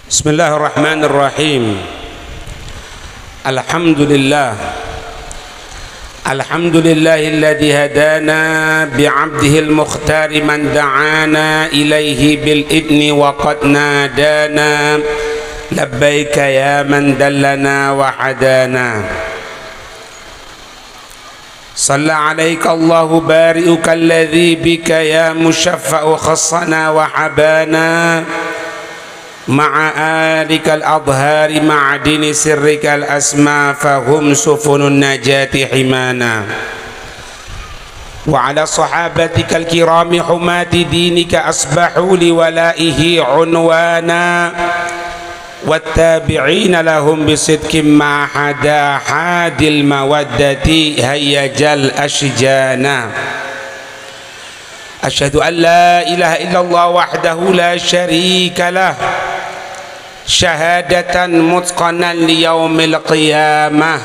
Bismillahirrahmanirrahim. Alhamdulillahilladzi hadana bi'abdihil mukhtari man da'ana ilaihi bil idni wa qad nadana labbaika ya man dallana wa hadana. Shalla alaika Allahu bari'uka alladzi bika ya musyaffa'u khassana wa habana ma'a alikal adhari ma'adini sirrikal asma fahum sufunun najati himana wa ala sahabatikal kirami humati dinika asbahu liwalaihi unwana wattabi'ina lahum bisidkim ma hada hadil mawaddati hayyajal ashjana. Asyhadu an la ilaha illallah wahdahu la syarika lah syahadatan mutqanan li yaumil qiyamah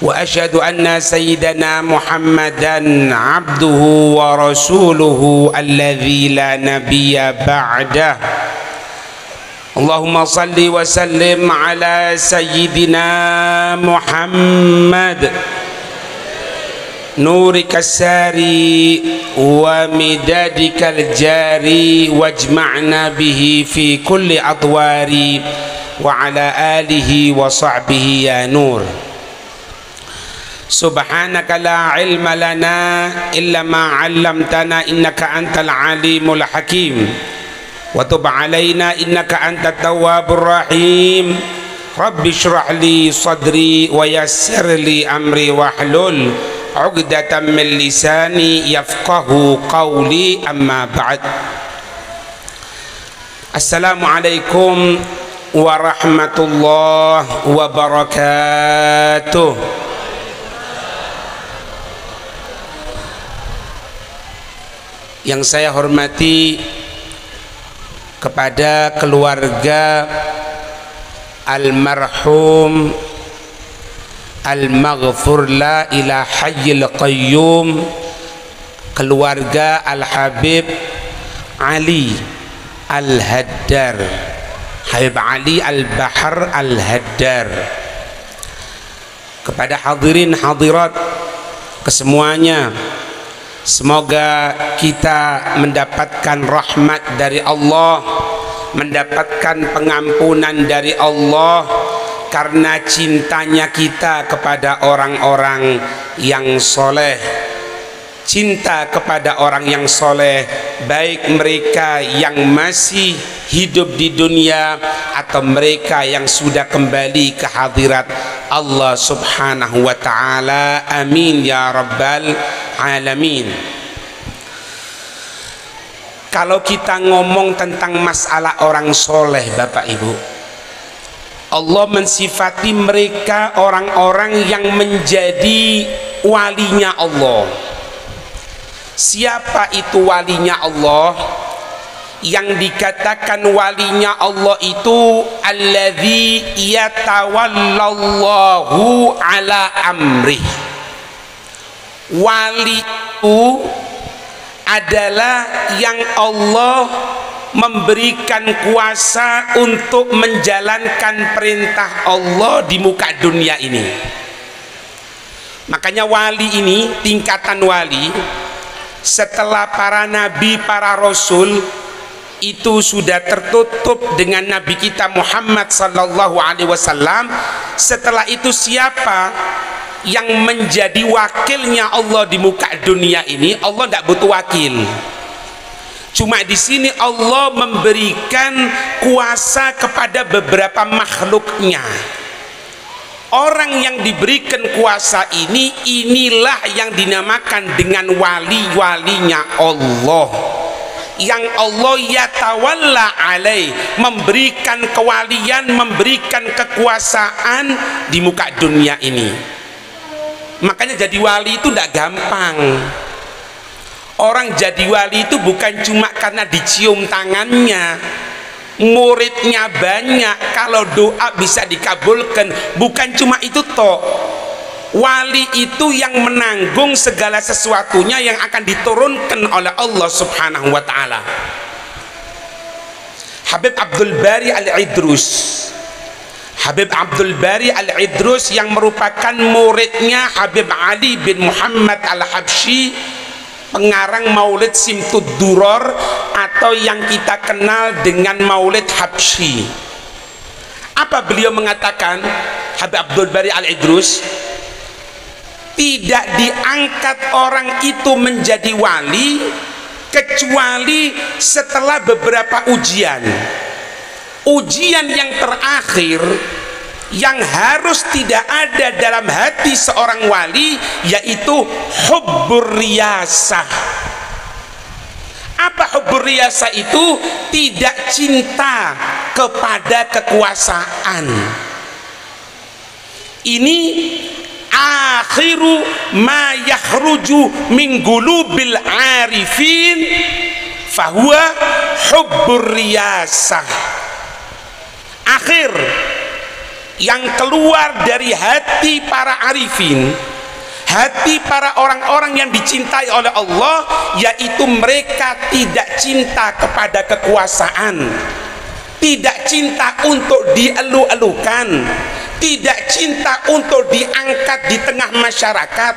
wa asyhadu anna sayyidana Muhammadan abduhu wa rasuluhu alladzi la nabiyya ba'dah. Allahumma salli wa sallim ala sayyidina Muhammad nurika sari wa midadikal jari wajma'na bihi fi kulli adwari wa ala alihi wa sahbihi ya nur. Subhanaka la ilma lana illa ma 'allamtana innaka antal alimul hakim wa tub alaina innaka antat tawwabur rahim. Rabbi shrah li sadri wa yassir li amri wahlul 'uqdatam min lisani yafqahu qawli amma ba'd. Assalamualaikum warahmatullahi wabarakatuh. Yang saya hormati kepada keluarga almarhum al-maghfur la ila hayyil qayyum, keluarga Al-Habib Ali Al-Haddar, Habib Ali Al-Bahar Al-Haddar, kepada hadirin hadirat kesemuanya, semoga kita mendapatkan rahmat dari Allah, mendapatkan pengampunan dari Allah karena cintanya kita kepada orang-orang yang soleh. Cinta kepada orang yang soleh, baik mereka yang masih hidup di dunia atau mereka yang sudah kembali ke hadirat Allah subhanahu wa ta'ala. Amin ya rabbal alamin. Kalau kita ngomong tentang masalah orang soleh, Bapak Ibu, Allah mensifati mereka orang-orang yang menjadi walinya Allah. Siapa itu walinya Allah? Yang dikatakan walinya Allah itu alladzi yatawallallahu ala amrih. Wali itu adalah yang Allah memberikan kuasa untuk menjalankan perintah Allah di muka dunia ini. Makanya wali ini, tingkatan wali, setelah para nabi, para rasul itu sudah tertutup dengan nabi kita Muhammad sallallahu alaihi wasallam. Setelah itu siapa yang menjadi wakilnya Allah di muka dunia ini? Allah tidak butuh wakil. Cuma di sini Allah memberikan kuasa kepada beberapa makhluknya. Orang yang diberikan kuasa ini, inilah yang dinamakan dengan wali-walinya Allah, yang Allah yatawalla alaih, memberikan kewalian, memberikan kekuasaan di muka dunia ini. Makanya jadi wali itu tidak gampang. Orang jadi wali itu bukan cuma karena dicium tangannya, muridnya banyak, kalau doa bisa dikabulkan. Bukan cuma itu toh. Wali itu yang menanggung segala sesuatunya yang akan diturunkan oleh Allah subhanahu wa ta'ala. Habib Abdul Bari Al-Idrus. Habib Abdul Bari Al-Idrus yang merupakan muridnya Habib Ali bin Muhammad Al-Habsyi, pengarang Maulid Simtud Duror atau yang kita kenal dengan Maulid Habsyi. Apa beliau mengatakan? Habib Abdul Bari Al-Idrus, tidak diangkat orang itu menjadi wali kecuali setelah beberapa ujian. Ujian yang terakhir yang harus tidak ada dalam hati seorang wali yaitu hubbur riyasah. Apa hubbur riyasah itu? Tidak cinta kepada kekuasaan. Ini akhiru ma yakhruju min qulubil arifin fahuwa hubbur riyasah. Akhir yang keluar dari hati para arifin, hati para orang-orang yang dicintai oleh Allah, yaitu mereka tidak cinta kepada kekuasaan, tidak cinta untuk dielu-elukan, tidak cinta untuk diangkat di tengah masyarakat.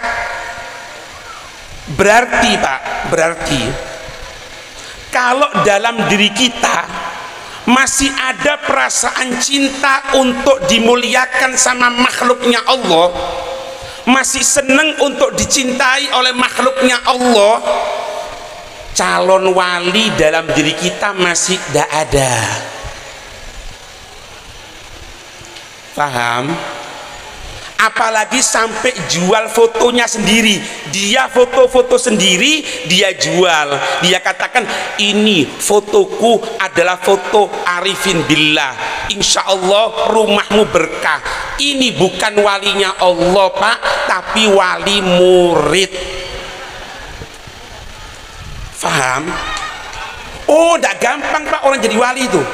Berarti Pak, berarti kalau dalam diri kita masih ada perasaan cinta untuk dimuliakan sama makhluknya Allah, masih senang untuk dicintai oleh makhluknya Allah, calon wali dalam diri kita masih tidak ada. Paham? Apalagi sampai jual fotonya sendiri, dia foto-foto sendiri, dia jual, dia katakan ini fotoku adalah foto arifin billah, insya Allah rumahmu berkah. Ini bukan walinya Allah Pak, tapi wali murid. Paham? Oh, tidak gampang Pak orang jadi wali itu.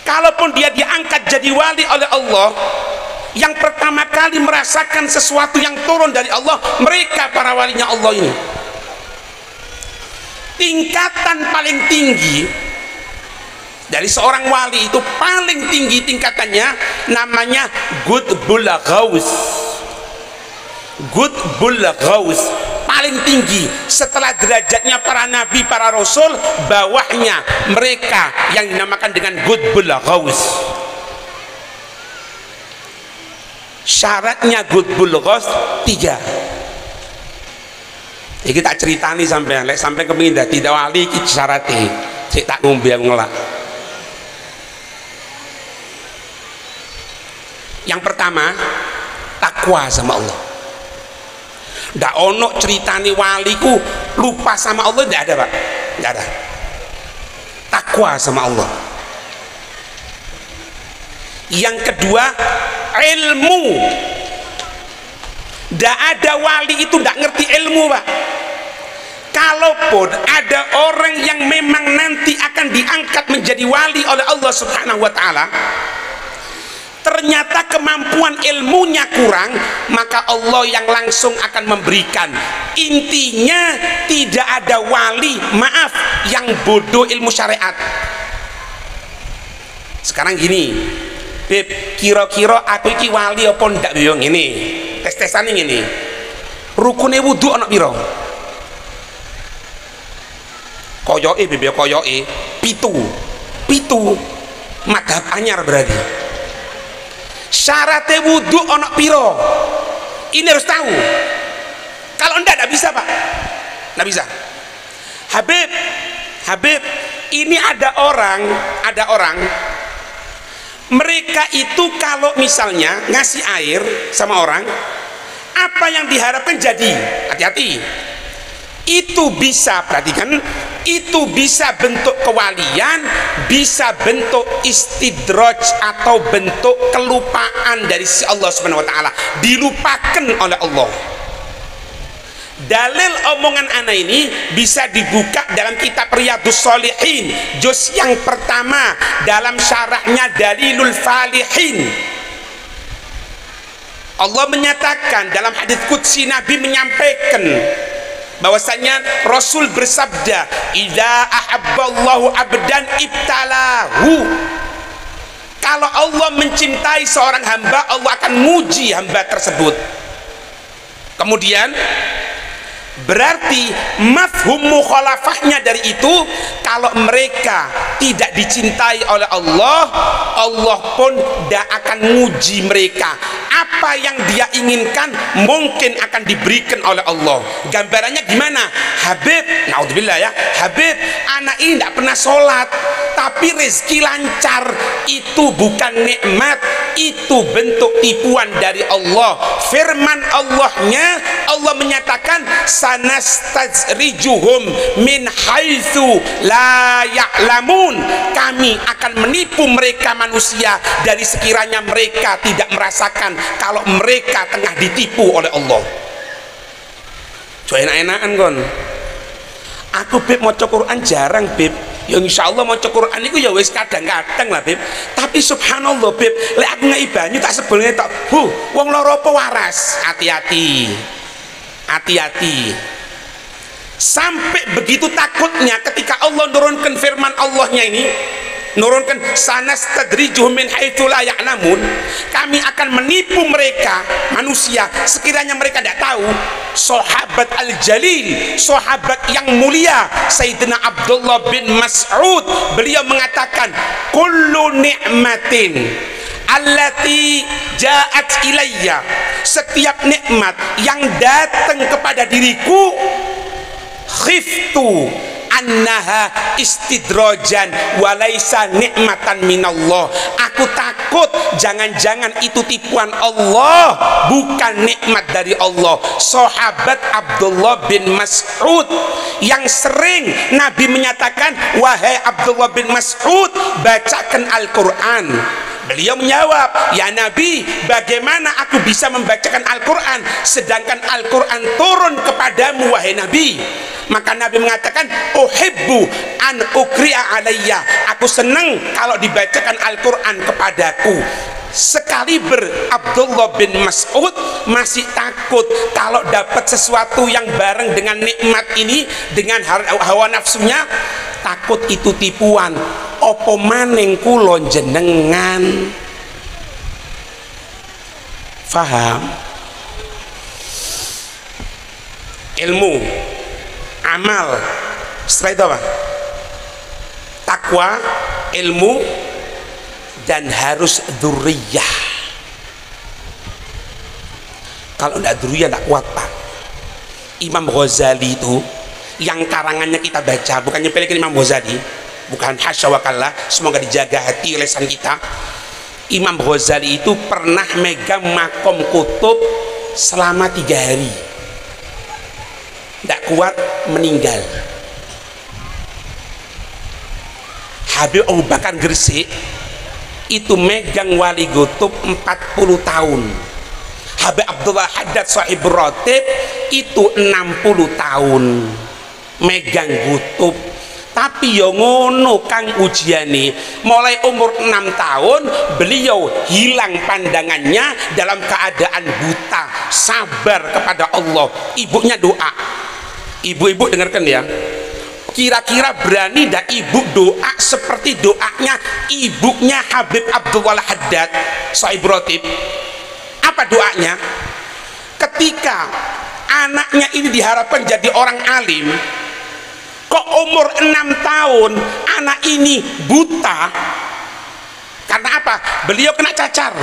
Kalaupun dia diangkat jadi wali oleh Allah, yang pertama kali merasakan sesuatu yang turun dari Allah, mereka para walinya Allah ini. Tingkatan paling tinggi dari seorang wali itu, paling tinggi tingkatannya, namanya Qutbul Ghaus. Qutbul Ghaus paling tinggi setelah derajatnya para nabi, para rasul, bawahnya mereka yang dinamakan dengan Qutbul Ghaus. Syaratnya Qutbul Ghaus 3. Iki tak ceritani sampean, lek sampean kepengin dadi wali iki syaratnya. Sik tak ngombe ngelak. Yang pertama, takwa sama Allah. Ndak ono ceritani waliku lupa sama Allah, ndak ada Pak. Ndak ada. Takwa sama Allah. Yang kedua, ilmu. Tidak ada wali itu tidak ngerti ilmu Pak. Kalaupun ada orang yang memang nanti akan diangkat menjadi wali oleh Allah Subhanahu wa Ta'ala, ternyata kemampuan ilmunya kurang, maka Allah yang langsung akan memberikan. Intinya tidak ada wali, maaf, yang bodoh ilmu syariat. Sekarang gini, Beb, kira-kira aku iki wali apa ndak yo ngene. Tes-tesan ngene. Rukune wudu ana pira? Koyoke Beb, koyoke 7. 7. Madhab anyar berarti. Syaratnya wudu ana pira? Ini harus tahu. Kalau ndak bisa Pak. Ndak bisa. Habib, ini ada orang mereka itu kalau misalnya ngasih air sama orang, apa yang diharapkan jadi? Hati-hati. Itu bisa, perhatikan, itu bisa bentuk kewalian, bisa bentuk istidraj atau bentuk kelupaan dari si Allah Subhanahu wa Ta'ala, dilupakan oleh Allah. Dalil omongan ana ini bisa dibuka dalam kitab Riyadhus Shalihin juz yang pertama dalam syarahnya Dalilul Falihin. Allah menyatakan dalam hadis qudsi, Nabi menyampaikan, bahwasanya Rasul bersabda, idza ahabballahu abdan ibtalahu. Kalau Allah mencintai seorang hamba, Allah akan muji hamba tersebut. Kemudian berarti mafhum mukhalafahnya dari itu, kalau mereka tidak dicintai oleh Allah, Allah pun tidak akan muji mereka. Apa yang dia inginkan mungkin akan diberikan oleh Allah. Gambarannya gimana? Habib, naudzubillah ya, Habib, anak ini tidak pernah sholat tapi rezeki lancar. Itu bukan nikmat, itu bentuk tipuan dari Allah. Firman Allahnya, Allah menyatakan sanastazrijuhum min haitsu la ya'lamun. Kami akan menipu mereka manusia dari sekiranya mereka tidak merasakan kalau mereka tengah ditipu oleh Allah. Coba enak-enakan kon. Aku beb maca Quran jarang beb. Ya insyaallah maca Quran itu ya wis kadang-kadang lah beb. Tapi subhanallah beb, lek aku ngei banyu tak sebelnya tak, wong lara apa waras. Hati-hati. Hati-hati. Sampai begitu takutnya ketika Allah nurunkan firman Allahnya ini, nurunkan sanastadrijuhum min haitsu la ya'lamun, kami akan menipu mereka manusia sekiranya mereka tidak tahu. Sahabat al-jalil, sahabat yang mulia Sayyidina Abdullah bin Mas'ud, beliau mengatakan, kullu ni'matin allati ja'at ilayya, setiap nikmat yang datang kepada diriku, khiftu annaha istidrojan walaysa nikmatan minallah. Aku takut jangan-jangan itu tipuan Allah, bukan nikmat dari Allah. Sahabat Abdullah bin Mas'ud yang sering Nabi menyatakan, wahai Abdullah bin Mas'ud, bacakan Al-Quran. Beliau menjawab, ya Nabi, bagaimana aku bisa membacakan Al-Quran sedangkan Al-Quran turun kepadamu wahai Nabi? Maka Nabi mengatakan, uhibbu an ukri'a alayya, aku senang kalau dibacakan Al-Quran kepadaku. Sekaliber Abdullah bin Mas'ud masih takut kalau dapat sesuatu yang bareng dengan nikmat ini, dengan hawa nafsunya, takut itu tipuan. Opo maning kula jenengan. Faham? Ilmu, amal, setelah itu apa? Takwa, ilmu, dan harus dzurriyyah. Kalau tidak dzurriyyah tidak kuat Pak. Imam Ghazali itu yang karangannya kita baca, bukannya pilihkan Imam Ghazali, bukan, hasya wa kallah, semoga dijaga hati lisan kita. Imam Ghazali itu pernah megang makom kutub selama 3 hari, tidak kuat, meninggal. Habib Abu Bakar Gresik itu megang wali kutub 40 tahun. Habib Abdullah Haddad Sahib Ratib itu 60 tahun megang kutub. Tapi ya ngono kang ujiane, mulai umur 6 tahun beliau hilang pandangannya dalam keadaan buta, sabar kepada Allah. Ibunya doa. Ibu-ibu dengarkan ya, kira-kira berani dah ibu doa seperti doanya ibunya Habib Abdullah Haddad Sahib Ratib? Apa doanya? Ketika anaknya ini diharapkan jadi orang alim, kok umur 6 tahun anak ini buta? Karena apa? Beliau kena cacar.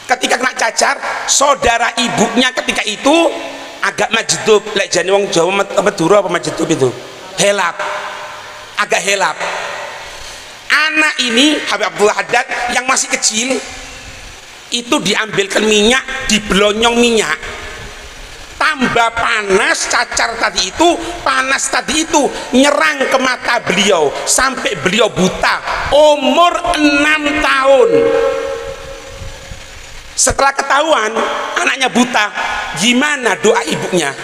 Ketika kena cacar, saudara ibunya ketika itu agak majdub, lek jane wong Jawa Madura apa majdub itu? Helap. Agak helap. Anak ini Habib Abdullah Haddad yang masih kecil itu diambilkan minyak, dibelonyong minyak. Tambah panas, cacar tadi itu, panas tadi itu nyerang ke mata beliau sampai beliau buta umur 6 tahun. Setelah ketahuan anaknya buta, gimana doa ibunya?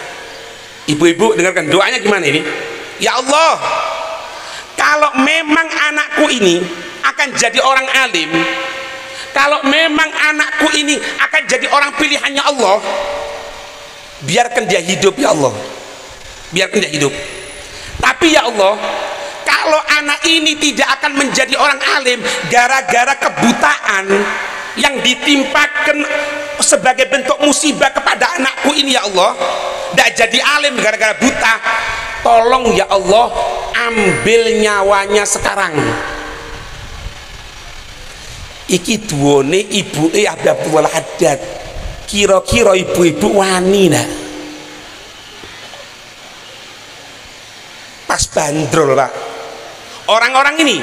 Ibu-ibu dengarkan doanya gimana ini? Ya Allah, kalau memang anakku ini akan jadi orang alim, kalau memang anakku ini akan jadi orang pilihannya Allah, biarkan dia hidup ya Allah. biar tidak hidup. Tapi ya Allah, kalau anak ini tidak akan menjadi orang alim gara-gara kebutaan yang ditimpakan sebagai bentuk musibah kepada anakku ini ya Allah, tidak jadi alim gara-gara buta, tolong ya Allah ambil nyawanya sekarang. Iki duone ibu Abdul Haddad, kira-kira ibu-ibu wani nak pas bandrol Pak. Orang-orang ini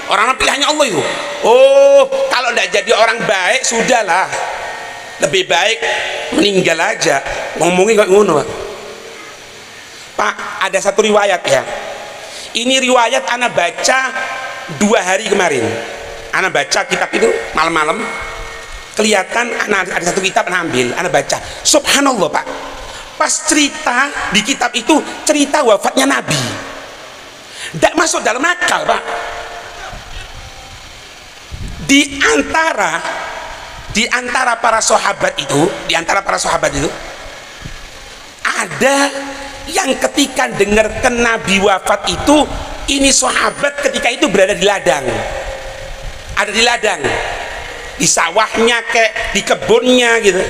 orang pilihannya Allah itu. Oh, kalau tidak jadi orang baik sudahlah, lebih baik meninggal aja. Ngomongin kayak ngono Pak. Pak, ada satu riwayat ya, ini riwayat anak baca 2 hari kemarin. Anak baca kitab itu malam-malam, kelihatan anak ada satu kitab anak ambil, anak baca, subhanallah Pak, pas cerita di kitab itu cerita wafatnya Nabi, tidak masuk dalam akal Pak. Di antara para sahabat itu, ada yang ketika dengarkan Nabi wafat itu, ini sahabat ketika itu berada di ladang, ada di ladang, di sawahnya kayak di kebunnya gitu,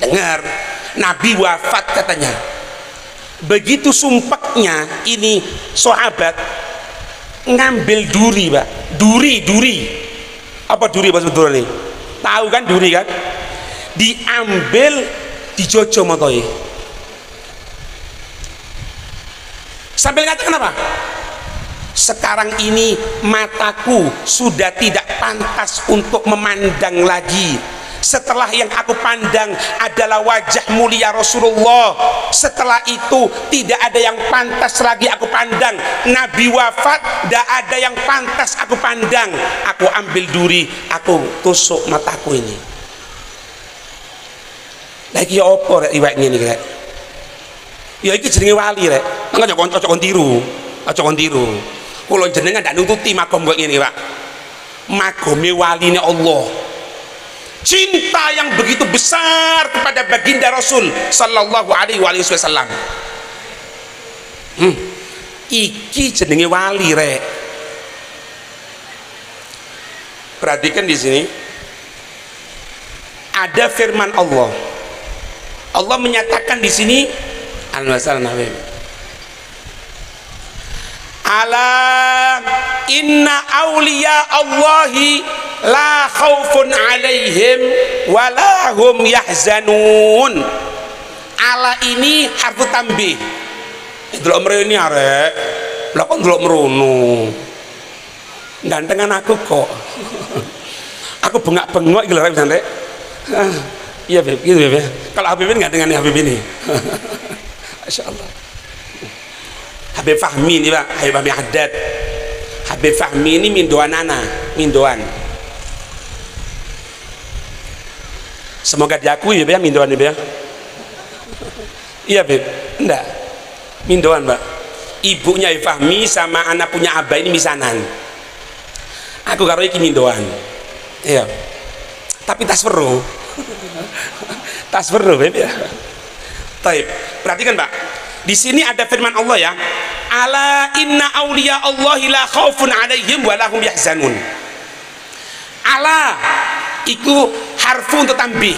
dengar Nabi wafat katanya. Begitu sumpahnya ini sahabat ngambil duri Pak, duri apa duri bahasa betul nih, tahu kan duri kan, diambil dijojo motoi sambil katakan apa, sekarang ini mataku sudah tidak pantas untuk memandang lagi. Setelah yang aku pandang adalah wajah mulia Rasulullah, setelah itu tidak ada yang pantas lagi aku pandang. Nabi wafat, tidak ada yang pantas aku pandang. Aku ambil duri, aku tusuk mataku ini. Lagi apa rek iwak ini rek? Ya iki jenenge wali rek. Nang cocok tiru. Kulo jenengan ndak nututi makom kok ngene Pak. Magome waline Allah. Cinta yang begitu besar kepada baginda Rasul sallallahu alaihi wasallam. Iki jenenge wali rek. Perhatikan di sini ada firman Allah. Allah menyatakan di sini ala inna awliya Allahi la khaufun alaihim walahum yahzanun. Ala ini harfu tambih. Delok mrene arek. Lah kok delok merono. Gantengan aku kok. Aku bengak-bengok iki lho rek santai. Iya Beb, gitu Beb. Kalau Habib ini gantengan Habib ini. Masyaallah. Habib Fahmi ini Pak, Habib Fahmi Haddad. Habib Fahmi ini mindoan ana, mindoan. Semoga diakui ya mindoan ya. Iya Beb, enggak. Mindoan Pak. Ibunya Habib Fahmi sama anak punya Abah ini misanan. Aku karo iki mindoan. Iya. Tapi tasferu. Tasferu Beb ya. Baik, perhatikan Pak. Di sini ada firman Allah ya. Ala inna awliya Allahi la khaufun alaihim wa lahum yahzanun. Ala iku harfu untuk tambih.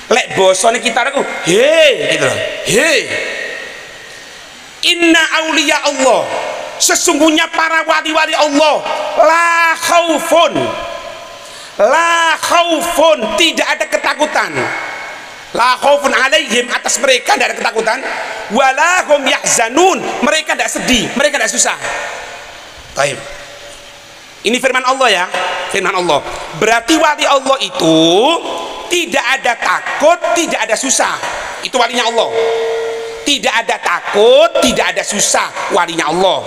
Lek bosone kita aku he gitu loh. He. Inna awliya Allah, sesungguhnya para wali-wali Allah, la khaufun. La khaufun, tidak ada ketakutan. La khaufun alaihim, atas mereka tidak ada ketakutan. Walahum yahzanun, mereka tidak sedih, mereka tidak susah. Baik. Ini firman Allah ya, firman Allah. Berarti wali Allah itu tidak ada takut, tidak ada susah. Itu walinya Allah. Tidak ada takut, tidak ada susah, walinya Allah.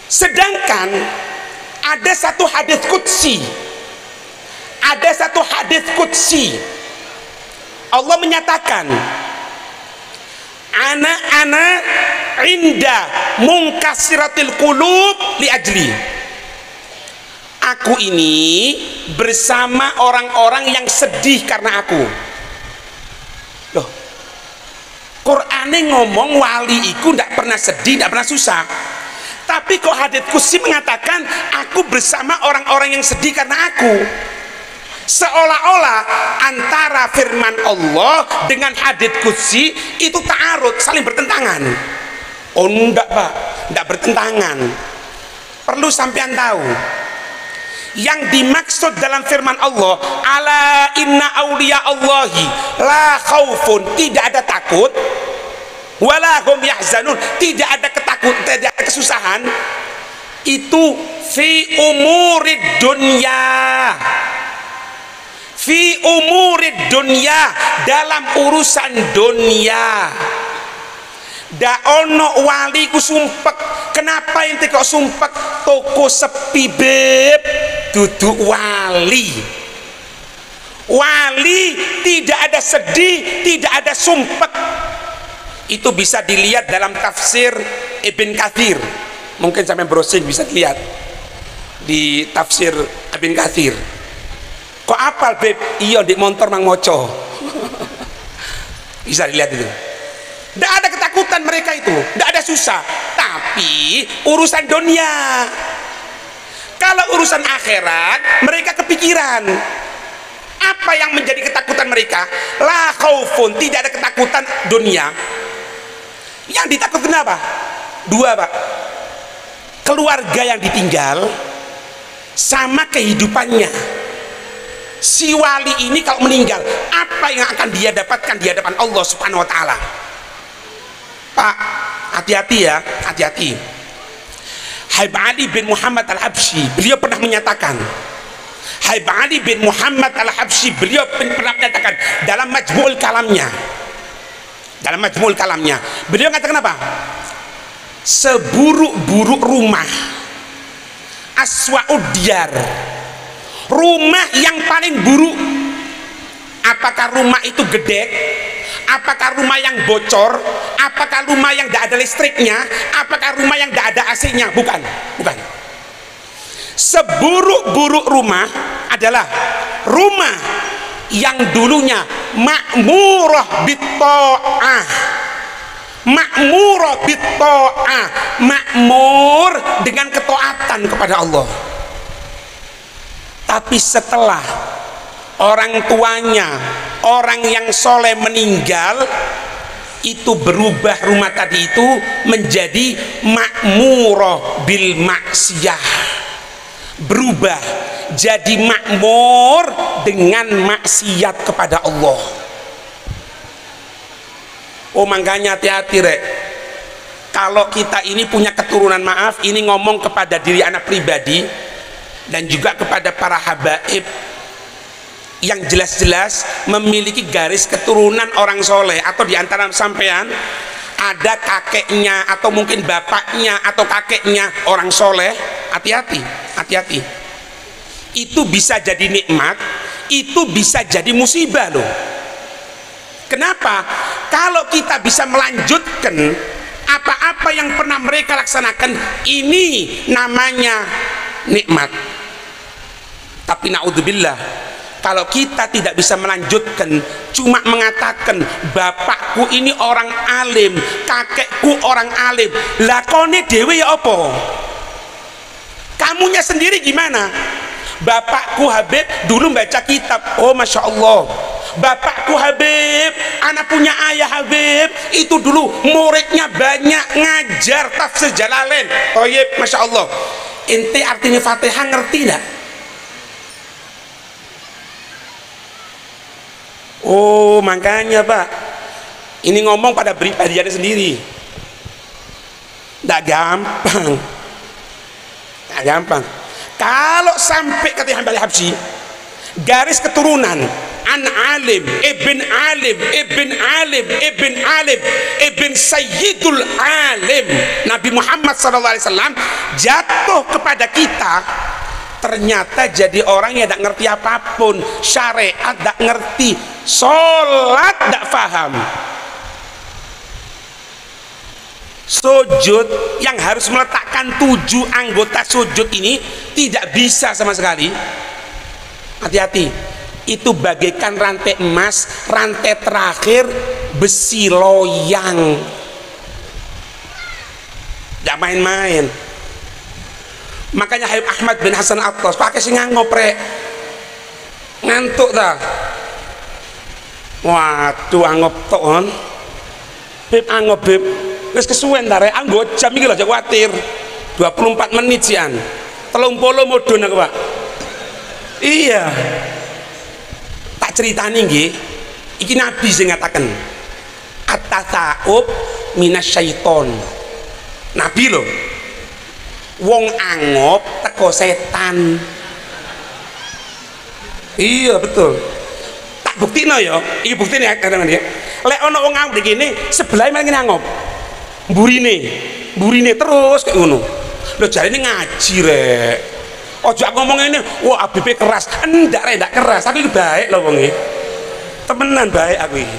Sedangkan ada satu hadis qudsi. Ada satu hadis qudsi. Allah menyatakan, ana inda munkasiratil qulub li ajli. Aku ini bersama orang-orang yang sedih karena aku. Loh, Quran nyatane ngomong wali iku ndak pernah sedih, ndak pernah susah. Tapi kok hadits qudsi mengatakan aku bersama orang-orang yang sedih karena aku. Seolah-olah antara firman Allah dengan hadits qudsi itu ta'arud, saling bertentangan. Oh enggak Pak, enggak bertentangan. Perlu sampean tahu, yang dimaksud dalam firman Allah, ala inna awliya Allahi la khaufun, tidak ada takut, wala hum yahzanun, tidak ada ketakutan, tidak ada kesusahan, itu fi umurid dunya, fi umurid dunya, dalam urusan dunia. Da ono wali ku sumpek. Kenapa ente kok sumpek? Toko sepi beb, duduk wali. Wali tidak ada sedih, tidak ada sumpek. Itu bisa dilihat dalam tafsir Ibn Katsir. Mungkin sampai browsing bisa dilihat di tafsir Ibn Katsir. Kok apal beb? Iya di motor mang moco. Bisa dilihat itu. Tidak ada ketakutan mereka itu, tidak ada susah. Tapi urusan dunia. Kalau urusan akhirat, mereka kepikiran. Apa yang menjadi ketakutan mereka? La khaufun, tidak ada ketakutan dunia. Yang ditakutkan apa? Dua Pak. Keluarga yang ditinggal sama kehidupannya. Si wali ini kalau meninggal, apa yang akan dia dapatkan di hadapan Allah Subhanahu wa taala? Pak, hati-hati ya, hati-hati. Habib Ali bin Muhammad Al-Habsyi, beliau pernah menyatakan, Habib Ali bin Muhammad Al-Habsyi, beliau pernah menyatakan dalam Majmu'ul Kalamnya, dalam Majmu'ul Kalamnya, beliau mengatakan apa? Seburuk-buruk rumah, aswa'ud diyar, rumah yang paling buruk. Apakah rumah itu gede? Apakah rumah yang bocor? Apakah rumah yang tidak ada listriknya? Apakah rumah yang tidak ada AC-nya? Bukan, bukan. Seburuk-buruk rumah adalah rumah yang dulunya makmurah bitta'ah, makmurah bitta'ah, makmur dengan ketaatan kepada Allah. Tapi setelah orang tuanya, orang yang soleh meninggal, itu berubah rumah tadi itu menjadi makmurah bil maksiyah, berubah jadi makmur dengan maksiat kepada Allah. Oh makanya hati-hati rek, kalau kita ini punya keturunan, maaf ini ngomong kepada diri anak pribadi dan juga kepada para habaib yang jelas-jelas memiliki garis keturunan orang soleh, atau diantara sampean ada kakeknya atau mungkin bapaknya atau kakeknya orang soleh, hati-hati, hati-hati. Itu bisa jadi nikmat, itu bisa jadi musibah loh. Kenapa? Kalau kita bisa melanjutkan apa-apa yang pernah mereka laksanakan, ini namanya nikmat. Tapi naudzubillah, kalau kita tidak bisa melanjutkan, cuma mengatakan bapakku ini orang alim, kakekku orang alim, lakone dewe ya apa? Kamunya sendiri gimana? Bapakku Habib dulu baca kitab, oh masya Allah. Bapakku Habib, anak punya ayah Habib, itu dulu muridnya banyak, ngajar tafsir Jalalain. Toyib, masya Allah. Ente artinya Fatihah ngerti enggak? Oh makanya Pak, ini ngomong pada pribadinya sendiri, tidak gampang, tidak gampang. Kalau sampai kata Habib Al-Habsyi, garis keturunan an alim, ibn alim, ibn alim, ibn alim, ibn sayyidul alim, Nabi Muhammad SAW jatuh kepada kita, ternyata jadi orang yang tidak ngerti apapun, syariat tidak ngerti, sholat tidak paham, sujud yang harus meletakkan 7 anggota sujud ini tidak bisa sama sekali. Hati-hati, itu bagaikan rantai emas, rantai terakhir besi loyang, tidak main-main. Makanya Habib Ahmad bin Hasan Attas pakai sing ngoprek ngantuk dah. Waduh angop ton. Beb angop beb. Wis kesuwen ta rek, anggo jam iki lho aja kuwatir. 24 menit sian. 30 mudhun aku, Pak. Iya. Tak ceritani nggih. Iki Nabi sing ngataken. At-tasa'ub minasyaiton. Nabi lho. Wong angop teko setan. Iya betul. Tak buktino ya. Iki buktine kadang-kadang ya. Lek ana wong angop begini, sebelah malah ngene angop. Mburine terus kayak ngono. Lho jarine ngaji rek. Ojo aku ngomong ini, wah ABP keras. Ndak keras, tapi baik lho wong iki. Temenan baik aku iki.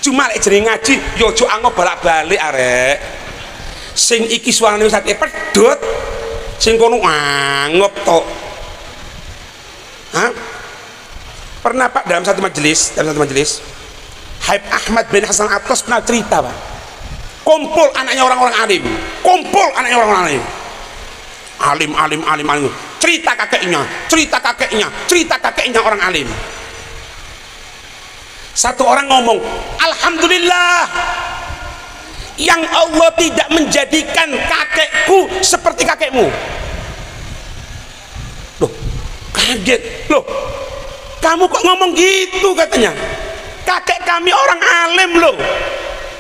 Cuma lek jenenge ngaji, yo ojo angop bolak-balik arek. Sing iki suarane wis ati pedhot, sing kono angop tok. Hah? Pernah Pak dalam satu majelis, Habib Ahmad bin Hasan Attas pernah cerita, Pak. Kumpul anaknya orang-orang alim, alim. Cerita kakeknya orang alim. Satu orang ngomong, alhamdulillah yang Allah tidak menjadikan kakekku seperti kakekmu. Loh, kaget. Loh, kamu kok ngomong gitu katanya? Kakek kami orang alim loh,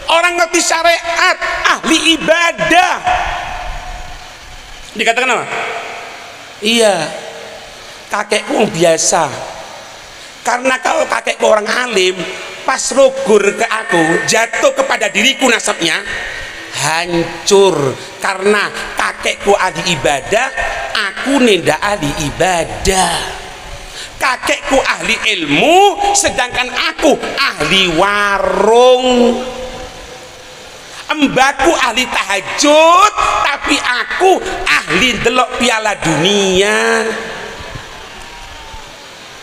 orang ngerti syariat, ahli ibadah. Dikatakan apa? Iya, kakekku orang biasa. Karena kalau kakekku orang alim, pas rogur ke aku, jatuh kepada diriku nasabnya, hancur. Karena kakekku ahli ibadah, aku ndak ahli ibadah. Kakekku ahli ilmu, sedangkan aku ahli warung. Mbakku ahli tahajud, tapi aku ahli delok Piala Dunia.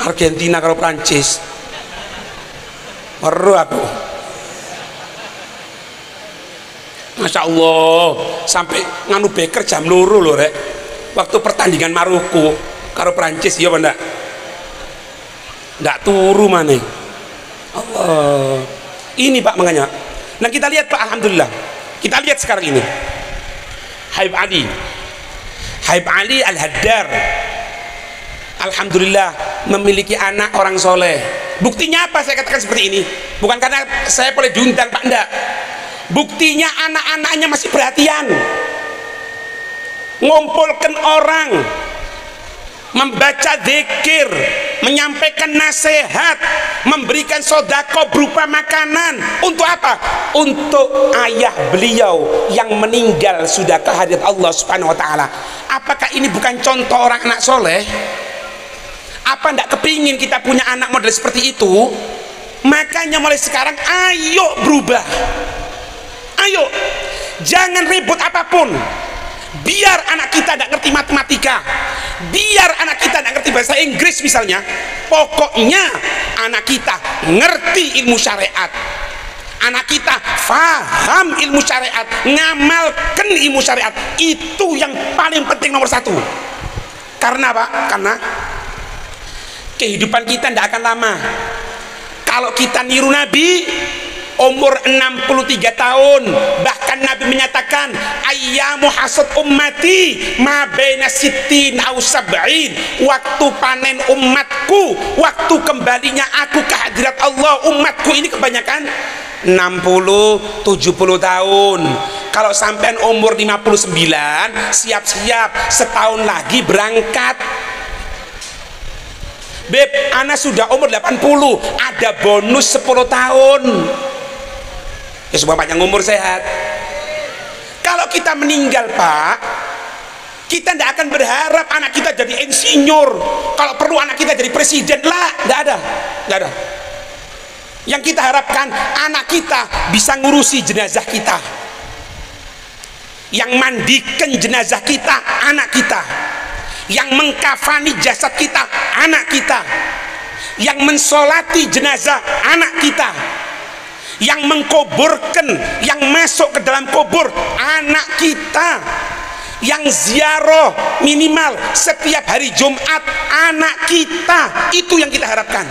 Argentina kalau Prancis meru aku. Masya Allah, sampai nganu beker jam loro lho rek, waktu pertandingan Maroko karo Prancis. Ya ndak? Ndak turu maneh. Allah. Ini Pak makanya. Nah kita lihat Pak, alhamdulillah. Kita lihat sekarang ini. Habib Ali Al-Haddar, alhamdulillah memiliki anak orang soleh. Buktinya apa saya katakan seperti ini? Bukan karena saya boleh diundang Pak, enggak. Buktinya anak-anaknya masih perhatian, ngumpulkan orang, membaca zikir, menyampaikan nasihat, memberikan sodako berupa makanan. Untuk apa? Untuk ayah beliau yang meninggal sudah ke hadirat Allah Subhanahu wa ta'ala. Apakah ini bukan contoh orang anak soleh? Apa ndak kepingin kita punya anak model seperti itu? Makanya mulai sekarang ayo berubah. Ayo, jangan ribut apapun. Biar anak kita tidak ngerti matematika, biar anak kita tidak ngerti bahasa Inggris misalnya, pokoknya anak kita ngerti ilmu syariat, anak kita faham ilmu syariat, ngamalkan ilmu syariat. Itu yang paling penting nomor satu. Karena Pak, karena kehidupan kita tidak akan lama. Kalau kita niru Nabi, umur 63 tahun, bahkan Nabi menyatakan ayyamu hasad ummati ma baina sittin au sab'in, waktu panen umatku, waktu kembalinya aku ke hadirat Allah, umatku ini kebanyakan 60-70 tahun. Kalau sampean umur 59, siap-siap setahun lagi berangkat. Beb, anak sudah umur 80, ada bonus 10 tahun. Ya semua panjang umur, sehat. Kalau kita meninggal Pak, kita tidak akan berharap anak kita jadi insinyur. Kalau perlu anak kita jadi presiden lah, tidak ada. Yang kita harapkan anak kita bisa ngurusi jenazah kita, yang mandikan jenazah kita anak kita, yang mengkafani jasad kita anak kita, yang mensolati jenazah anak kita, yang mengkuburkan, yang masuk ke dalam kubur anak kita, yang ziarah minimal setiap hari Jumat anak kita. Itu yang kita harapkan.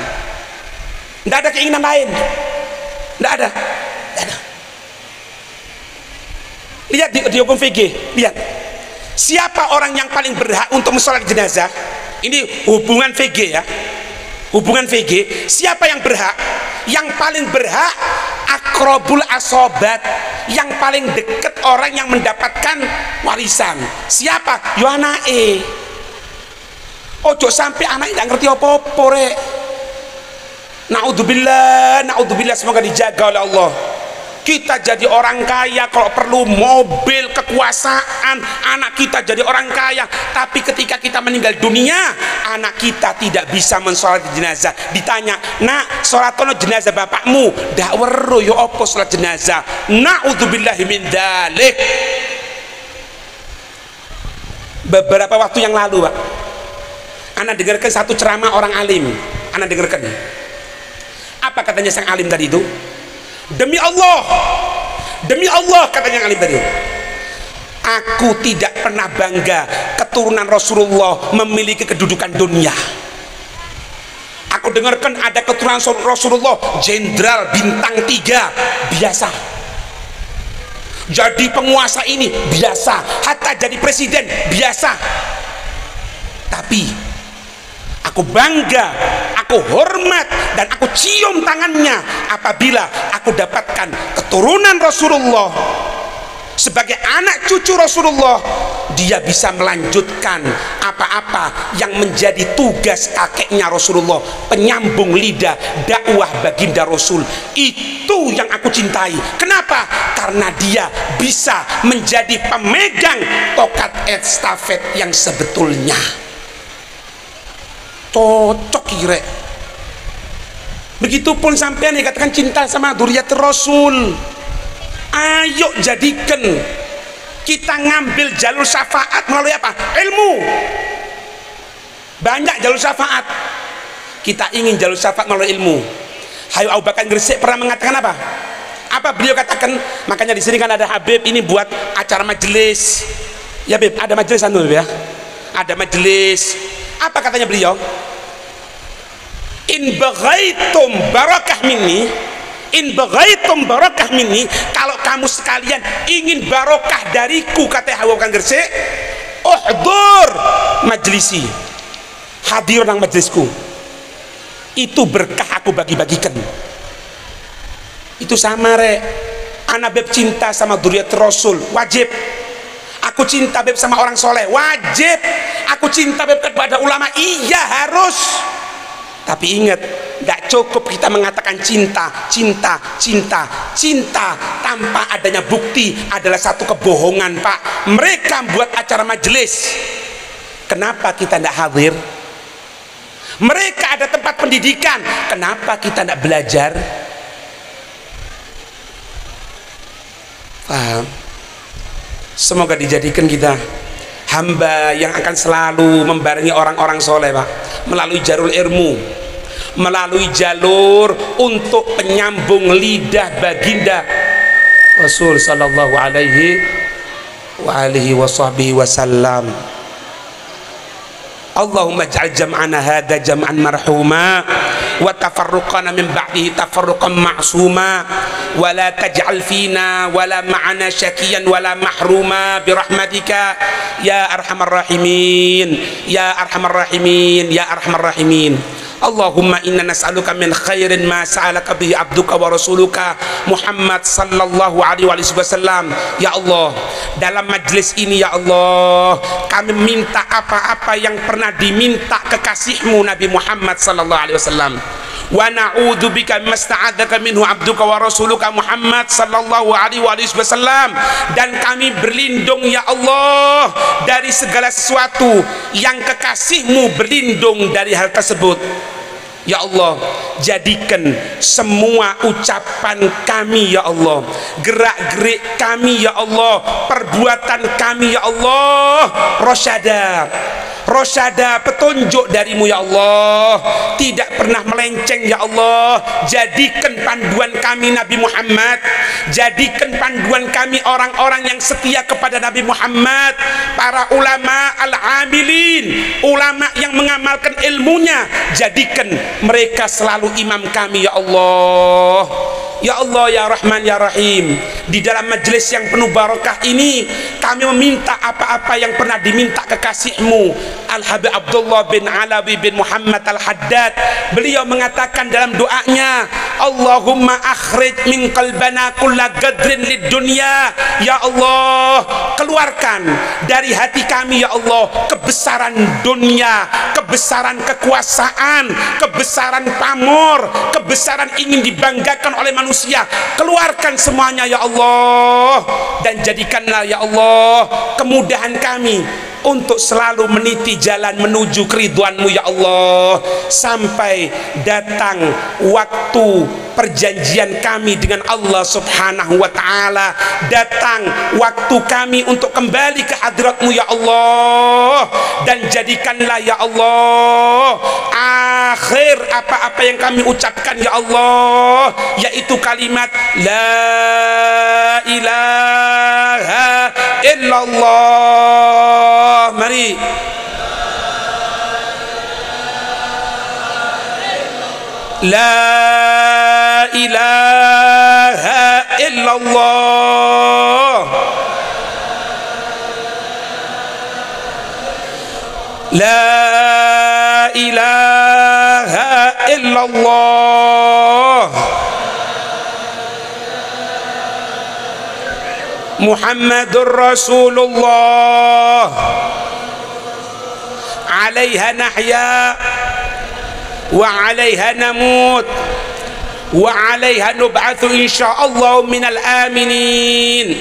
Tidak ada keinginan lain. Tidak ada. Lihat di hukum VG, lihat siapa orang yang paling berhak untuk mensolat jenazah. Ini hubungan VG ya, hubungan VG. Siapa yang berhak? Yang paling berhak akrobul asobat, yang paling dekat orang yang mendapatkan warisan. Siapa? Yo anake. Ojo sampai anak tidak ngerti apa-apa rek. Naudzubillah, semoga dijaga oleh Allah. Kita jadi orang kaya, kalau perlu mobil, kekuasaan, anak kita jadi orang kaya, tapi ketika kita meninggal dunia, anak kita tidak bisa mensolati jenazah. Ditanya, nak, sholatono jenazah bapakmu? Dak weruh yo opo sholat jenazah. Naudzubillahi min dzalik. Beberapa waktu yang lalu, Pak, Anda dengarkan satu ceramah orang alim. Anda dengarkan. Apa katanya sang alim tadi itu? Demi Allah katanya yang alim tadi, aku tidak pernah bangga keturunan Rasulullah memiliki kedudukan dunia. Aku dengarkan ada keturunan Rasulullah jenderal bintang 3, biasa. Jadi penguasa ini biasa, hatta jadi presiden biasa. Tapi aku bangga, aku hormat, dan aku cium tangannya apabila aku dapatkan keturunan Rasulullah. Sebagai anak cucu Rasulullah, dia bisa melanjutkan apa-apa yang menjadi tugas kakeknya Rasulullah, penyambung lidah dakwah baginda Rasul. Itu yang aku cintai. Kenapa? Karena dia bisa menjadi pemegang tokat estafet yang sebetulnya. Cocok kira. Begitupun sampean yang katakan cinta sama dzurriyyat Rasul. Ayo jadikan kita ngambil jalur syafaat melalui apa? Ilmu. Banyak jalur syafaat. Kita ingin jalur syafaat melalui ilmu. Hayo Abu Bakar Gresik pernah mengatakan apa? Apa beliau katakan? Makanya di sini kan ada Habib ini buat acara majelis. Ya Bib, ada majelis anu ya. Ada majelis. Apa katanya beliau? In baghaitum barakah minni, in baghaitum barakah minni, kalau kamu sekalian ingin barokah dariku, kata Abu Bakar Gresik, uhdur majlisi, hadir nang majlisku, itu berkah aku bagi-bagikan. Itu sama rek, anak beb cinta sama dzurriyyat Rasul, wajib. Aku cinta beb sama orang soleh, wajib. Aku cinta beb kepada ulama, iya harus. Tapi ingat, gak cukup kita mengatakan cinta tanpa adanya bukti adalah satu kebohongan, Pak. Mereka buat acara majelis, kenapa kita tidak hadir? Mereka ada tempat pendidikan, kenapa kita tidak belajar? Paham? Semoga dijadikan kita hamba yang akan selalu membarengi orang-orang soleh, Pak, melalui jalur ilmu, melalui jalur untuk penyambung lidah baginda Rasul sallallahu alaihi wasallam. Allahumma ij'al jam'ana hadza jam'an marhuma wa tafarruqana min ba'dihi tafarruqan ma'suma wa la taj'al fina wa la ma'ana syakiyan wa la mahruma bi rahmatika ya arhamar rahimin ya arhamar rahimin ya arhamar rahimin. Allahumma inna nas'aluka min khairin ma sa'alaka bihi abduka wa rasuluka Muhammad sallallahu alaihi wasallam. Ya Allah, dalam majlis ini ya Allah, kami minta apa-apa yang pernah diminta kekasihmu Nabi Muhammad sallallahu alaihi wasallam. Wa na'udzubika masta'adzaka minhu abduka wa rasuluka Muhammad sallallahu alaihi wasallam, dan kami berlindung ya Allah dari segala sesuatu yang kekasihmu berlindung dari hal tersebut. Ya Allah, jadikan semua ucapan kami ya Allah, gerak-gerik kami ya Allah, perbuatan kami ya Allah, rosyada, petunjuk darimu ya Allah, tidak pernah melenceng ya Allah. Jadikan panduan kami Nabi Muhammad, jadikan panduan kami orang-orang yang setia kepada Nabi Muhammad, para ulama al-amilin, ulama yang mengamalkan ilmunya, jadikan mereka selalu imam kami ya Allah. Ya Allah ya Rahman ya Rahim, di dalam majelis yang penuh barakah ini kami meminta apa-apa yang pernah diminta kekasihmu Al-Habib Abdullah bin Alawi bin Muhammad Al-Haddad. Beliau mengatakan dalam doanya, Allahumma akhrij min qalbana kulla gadrin lid dunya. Ya Allah, keluarkan dari hati kami ya Allah kebesaran dunia, kebesaran kekuasaan, kebesaran pamor, kebesaran ingin dibanggakan oleh manusia. Keluarkan semuanya ya Allah, dan jadikanlah ya Allah kemudahan kami untuk selalu meniti jalan menuju keridhaan-Mu ya Allah, sampai datang waktu perjanjian kami dengan Allah Subhanahu wa ta'ala, datang waktu kami untuk kembali ke hadrat-Mu ya Allah. Dan jadikanlah ya Allah akhir apa-apa yang kami ucapkan ya Allah, yaitu kalimat la ilaha illallah. Mari la ilaha illallah, la ilaha illallah, Muhammadur Rasulullah, alaiha nahya wa alaiha namut wa alaiha nub'atsu insyaallah minal aminin.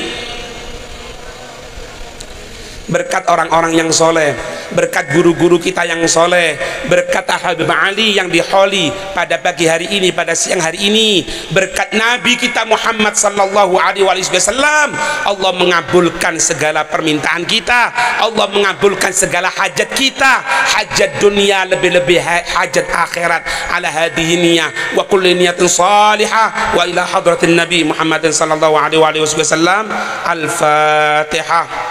Berkat orang-orang yang soleh, berkat guru-guru kita yang soleh, berkat Habib Ali yang diholi pada pagi hari ini, pada siang hari ini, berkat Nabi kita Muhammad sallallahu alaihi wasallam, Allah mengabulkan segala permintaan kita, Allah mengabulkan segala hajat kita, hajat dunia lebih-lebih hajat akhirat. Ala hadhihi niyah wa kulli niyatin salihah wa ila hadratin Nabi Muhammad sallallahu alaihi wasallam. Al-Fatihah.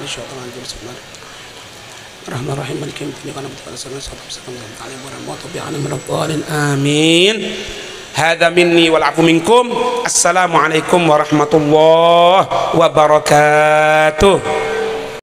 Bismillahirrahmanirrahim. Maliki yaumiddin. Amin. Hadza minni wal afu minkum. Assalamualaikum warahmatullahi wabarakatuh.